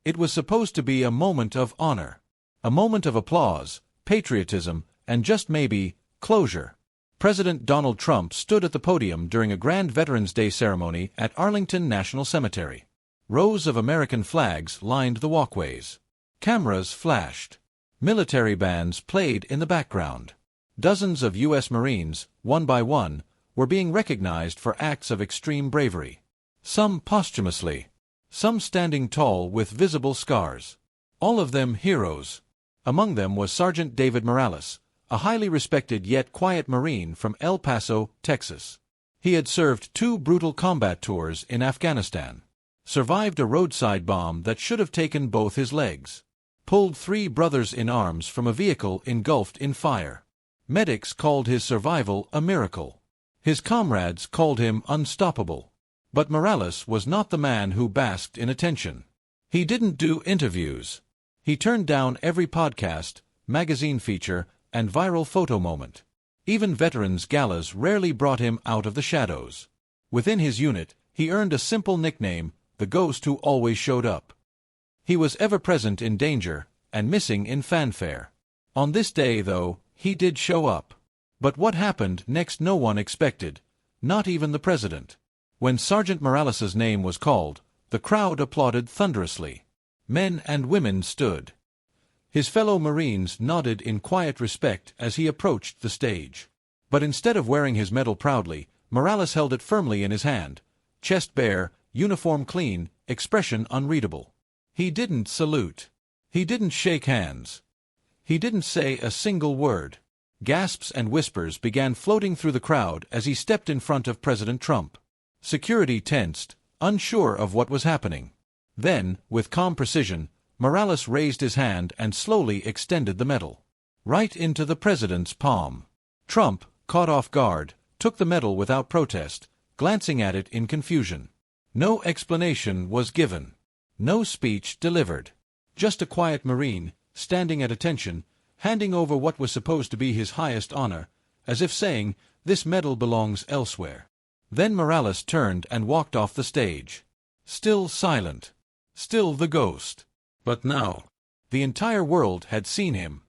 It was supposed to be a moment of honor. A moment of applause, patriotism, and just maybe, closure. President Donald Trump stood at the podium during a grand Veterans Day ceremony at Arlington National Cemetery. Rows of American flags lined the walkways. Cameras flashed. Military bands played in the background. Dozens of U.S. Marines, one by one, were being recognized for acts of extreme bravery. Some posthumously. Some standing tall with visible scars. All of them heroes. Among them was Sergeant David Morales, a highly respected yet quiet Marine from El Paso, Texas. He had served 2 brutal combat tours in Afghanistan. Survived a roadside bomb that should have taken both his legs. Pulled 3 brothers in arms from a vehicle engulfed in fire. Medics called his survival a miracle. His comrades called him unstoppable. But Morales was not the man who basked in attention. He didn't do interviews. He turned down every podcast, magazine feature, and viral photo moment. Even veterans' galas rarely brought him out of the shadows. Within his unit, he earned a simple nickname, the ghost who always showed up. He was ever present in danger, and missing in fanfare. On this day, though, he did show up. But what happened next no one expected, not even the president. When Sergeant Morales's name was called, the crowd applauded thunderously. Men and women stood. His fellow Marines nodded in quiet respect as he approached the stage. But instead of wearing his medal proudly, Morales held it firmly in his hand, chest bare, uniform clean, expression unreadable. He didn't salute. He didn't shake hands. He didn't say a single word. Gasps and whispers began floating through the crowd as he stepped in front of President Trump. Security tensed, unsure of what was happening. Then, with calm precision, Morales raised his hand and slowly extended the medal. Right into the president's palm. Trump, caught off guard, took the medal without protest, glancing at it in confusion. No explanation was given. No speech delivered. Just a quiet Marine, standing at attention, handing over what was supposed to be his highest honor, as if saying, "This medal belongs elsewhere." Then Morales turned and walked off the stage. Still silent. Still the ghost. But now, the entire world had seen him.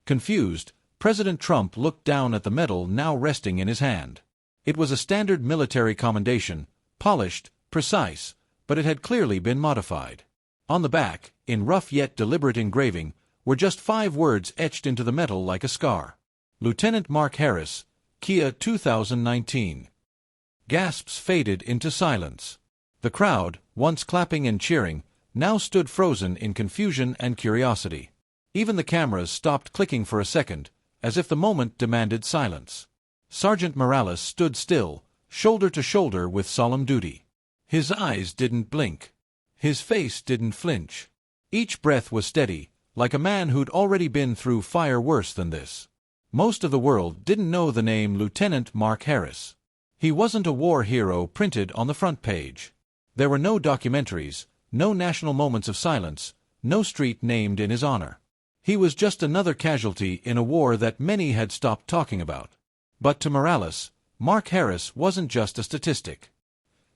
Confused, President Trump looked down at the medal now resting in his hand. It was a standard military commendation, polished, precise, but it had clearly been modified. On the back, in rough yet deliberate engraving, were just 5 words etched into the metal like a scar. Lieutenant Mark Harris, Kia 2019. Gasps faded into silence. The crowd, once clapping and cheering, now stood frozen in confusion and curiosity. Even the cameras stopped clicking for a second, as if the moment demanded silence. Sergeant Morales stood still, shoulder to shoulder with solemn duty. His eyes didn't blink. His face didn't flinch. Each breath was steady, like a man who'd already been through fire worse than this. Most of the world didn't know the name Lieutenant Mark Harris. He wasn't a war hero printed on the front page. There were no documentaries, no national moments of silence, no street named in his honor. He was just another casualty in a war that many had stopped talking about. But to Morales, Mark Harris wasn't just a statistic.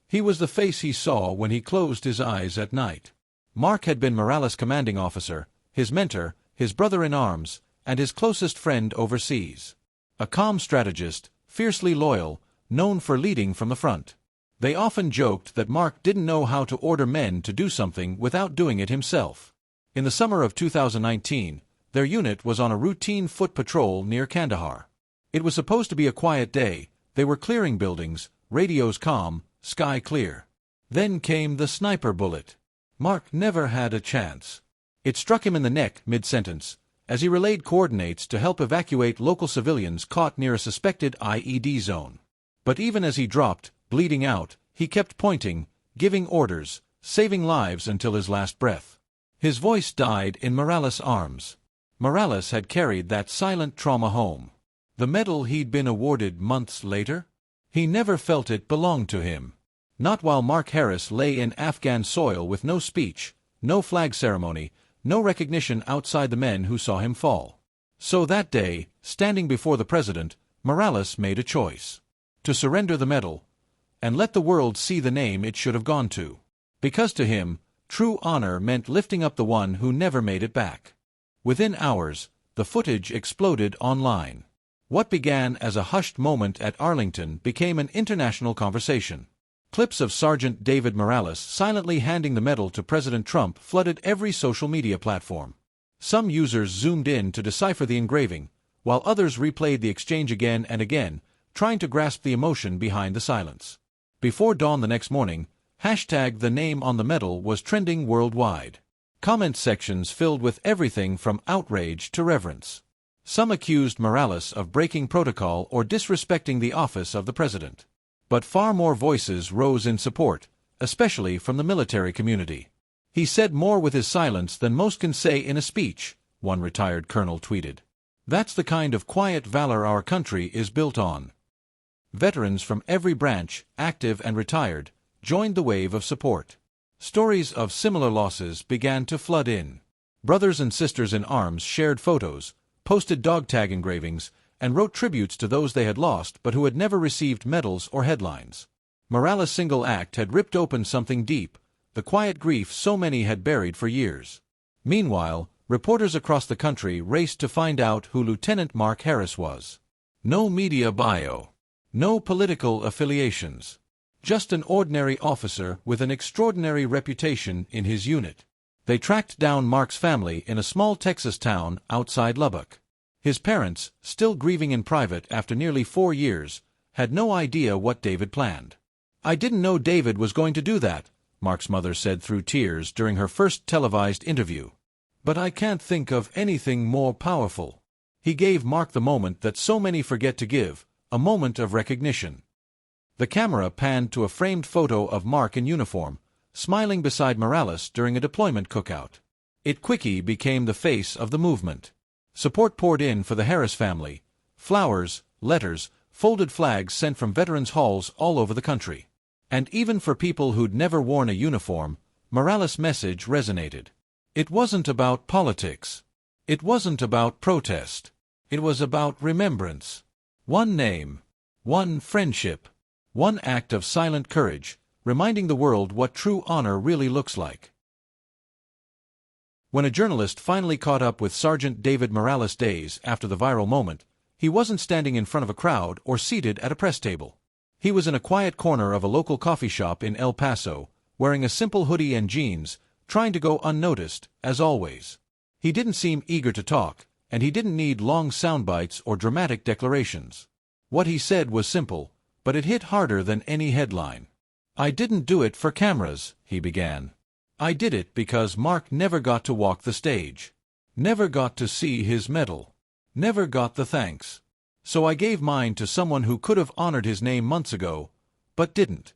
He was the face he saw when he closed his eyes at night. Mark had been Morales' commanding officer, his mentor, his brother-in-arms, and his closest friend overseas. A calm strategist, fiercely loyal, known for leading from the front. They often joked that Mark didn't know how to order men to do something without doing it himself. In the summer of 2019, their unit was on a routine foot patrol near Kandahar. It was supposed to be a quiet day. They were clearing buildings, radios calm, sky clear. Then came the sniper bullet. Mark never had a chance. It struck him in the neck mid-sentence, as he relayed coordinates to help evacuate local civilians caught near a suspected IED zone. But even as he dropped, bleeding out, he kept pointing, giving orders, saving lives until his last breath. His voice died in Morales' arms. Morales had carried that silent trauma home. The medal he'd been awarded months later? He never felt it belonged to him. Not while Mark Harris lay in Afghan soil with no speech, no flag ceremony, no recognition outside the men who saw him fall. So that day, standing before the president, Morales made a choice. To surrender the medal, and let the world see the name it should have gone to. Because to him, True honor meant lifting up the one who never made it back. Within hours, the footage exploded online. What began as a hushed moment at Arlington became an international conversation. Clips of Sergeant David Morales silently handing the medal to President Trump flooded every social media platform. Some users zoomed in to decipher the engraving, while others replayed the exchange again and again, trying to grasp the emotion behind the silence. Before dawn the next morning, #the name on the medal was trending worldwide. Comment sections filled with everything from outrage to reverence. Some accused Morales of breaking protocol or disrespecting the office of the president. But far more voices rose in support, especially from the military community. "He said more with his silence than most can say in a speech," one retired colonel tweeted. "That's the kind of quiet valor our country is built on." Veterans from every branch, active and retired, joined the wave of support. Stories of similar losses began to flood in. Brothers and sisters in arms shared photos, posted dog tag engravings, and wrote tributes to those they had lost but who had never received medals or headlines. Morales' single act had ripped open something deep, the quiet grief so many had buried for years. Meanwhile, reporters across the country raced to find out who Lieutenant Mark Harris was. No media bio. No political affiliations. Just an ordinary officer with an extraordinary reputation in his unit. They tracked down Mark's family in a small Texas town outside Lubbock. His parents, still grieving in private after nearly 4 years, had no idea what David planned. "I didn't know David was going to do that," Mark's mother said through tears during her first televised interview. "But I can't think of anything more powerful. He gave Mark the moment that so many forget to give, a moment of recognition." The camera panned to a framed photo of Mark in uniform, smiling beside Morales during a deployment cookout. It quickly became the face of the movement. Support poured in for the Harris family. Flowers, letters, folded flags sent from veterans' halls all over the country. And even for people who'd never worn a uniform, Morales' message resonated. It wasn't about politics. It wasn't about protest. It was about remembrance. One name. One friendship. One act of silent courage, reminding the world what true honor really looks like. When a journalist finally caught up with Sergeant David Morales days after the viral moment, he wasn't standing in front of a crowd or seated at a press table. He was in a quiet corner of a local coffee shop in El Paso, wearing a simple hoodie and jeans, trying to go unnoticed, as always. He didn't seem eager to talk, and he didn't need long soundbites or dramatic declarations. What he said was simple, but it hit harder than any headline. "I didn't do it for cameras," he began. "I did it because Mark never got to walk the stage. Never got to see his medal. Never got the thanks. So I gave mine to someone who could have honored his name months ago, but didn't."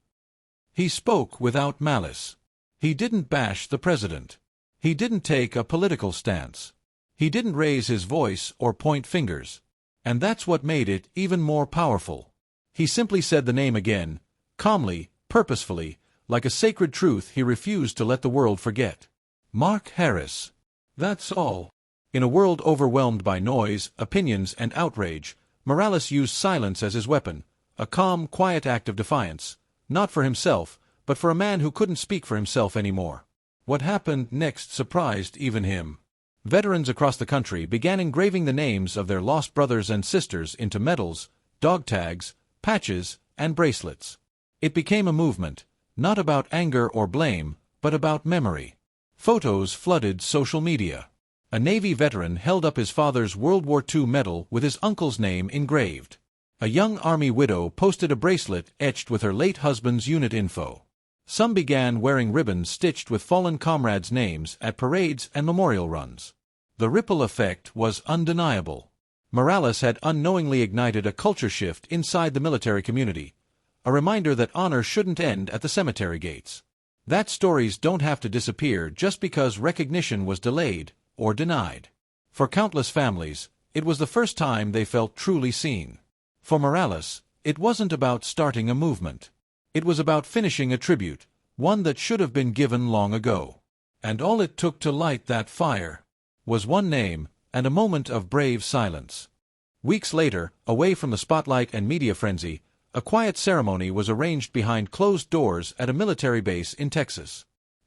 He spoke without malice. He didn't bash the president. He didn't take a political stance. He didn't raise his voice or point fingers. And that's what made it even more powerful. He simply said the name again, calmly, purposefully, like a sacred truth he refused to let the world forget. Mark Harris. That's all. In a world overwhelmed by noise, opinions, and outrage, Morales used silence as his weapon, a calm, quiet act of defiance, not for himself, but for a man who couldn't speak for himself anymore. What happened next surprised even him. Veterans across the country began engraving the names of their lost brothers and sisters into medals, dog tags, patches, and bracelets. It became a movement, not about anger or blame, but about memory. Photos flooded social media. A Navy veteran held up his father's World War II medal with his uncle's name engraved. A young Army widow posted a bracelet etched with her late husband's unit info. Some began wearing ribbons stitched with fallen comrades' names at parades and memorial runs. The ripple effect was undeniable. Morales had unknowingly ignited a culture shift inside the military community, a reminder that honor shouldn't end at the cemetery gates. That stories don't have to disappear just because recognition was delayed or denied. For countless families, it was the first time they felt truly seen. For Morales, it wasn't about starting a movement. It was about finishing a tribute, one that should have been given long ago. And all it took to light that fire was one name and a moment of brave silence. Weeks later, away from the spotlight and media frenzy, a quiet ceremony was arranged behind closed doors at a military base in Texas.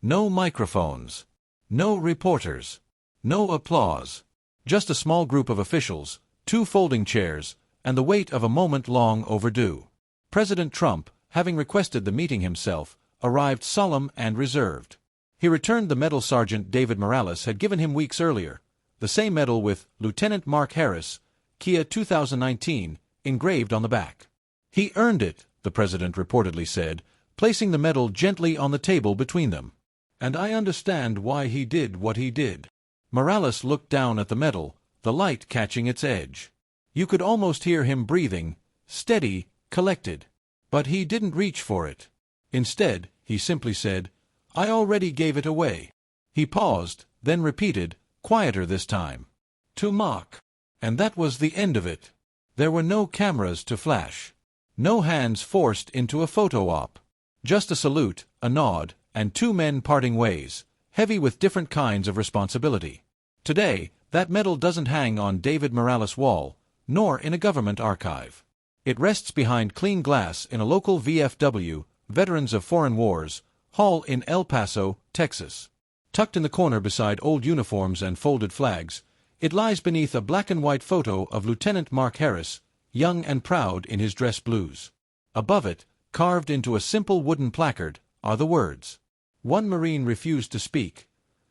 No microphones. No reporters. No applause. Just a small group of officials, 2 folding chairs, and the wait of a moment long overdue. President Trump, having requested the meeting himself, arrived solemn and reserved. He returned the medal Sergeant David Morales had given him weeks earlier, the same medal with Lieutenant Mark Harris, Kia 2019, engraved on the back. "He earned it," the president reportedly said, placing the medal gently on the table between them. "And I understand why he did what he did." Morales looked down at the medal, the light catching its edge. You could almost hear him breathing, steady, collected. But he didn't reach for it. Instead, he simply said, "I already gave it away." He paused, then repeated, quieter this time, "To Mark." And that was the end of it. There were no cameras to flash. No hands forced into a photo op. Just a salute, a nod, and 2 men parting ways, heavy with different kinds of responsibility. Today, that medal doesn't hang on David Morales' wall, nor in a government archive. It rests behind clean glass in a local VFW, Veterans of Foreign Wars, hall in El Paso, Texas. Tucked in the corner beside old uniforms and folded flags, it lies beneath a black-and-white photo of Lieutenant Mark Harris, young and proud in his dress blues. Above it, carved into a simple wooden placard, are the words, "One Marine refused to speak,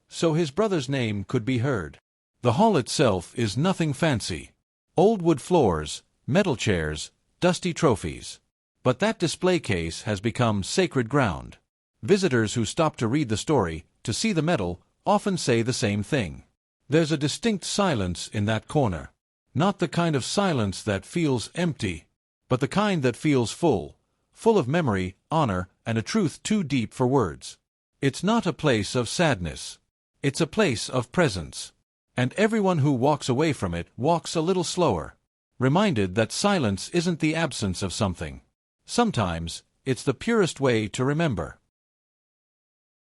so his brother's name could be heard." The hall itself is nothing fancy. Old wood floors, metal chairs, dusty trophies. But that display case has become sacred ground. Visitors who stop to read the story, to see the medal, often say the same thing. There's a distinct silence in that corner. Not the kind of silence that feels empty, but the kind that feels full of memory, honor, and a truth too deep for words. It's not a place of sadness. It's a place of presence. And everyone who walks away from it walks a little slower, reminded that silence isn't the absence of something. Sometimes, it's the purest way to remember.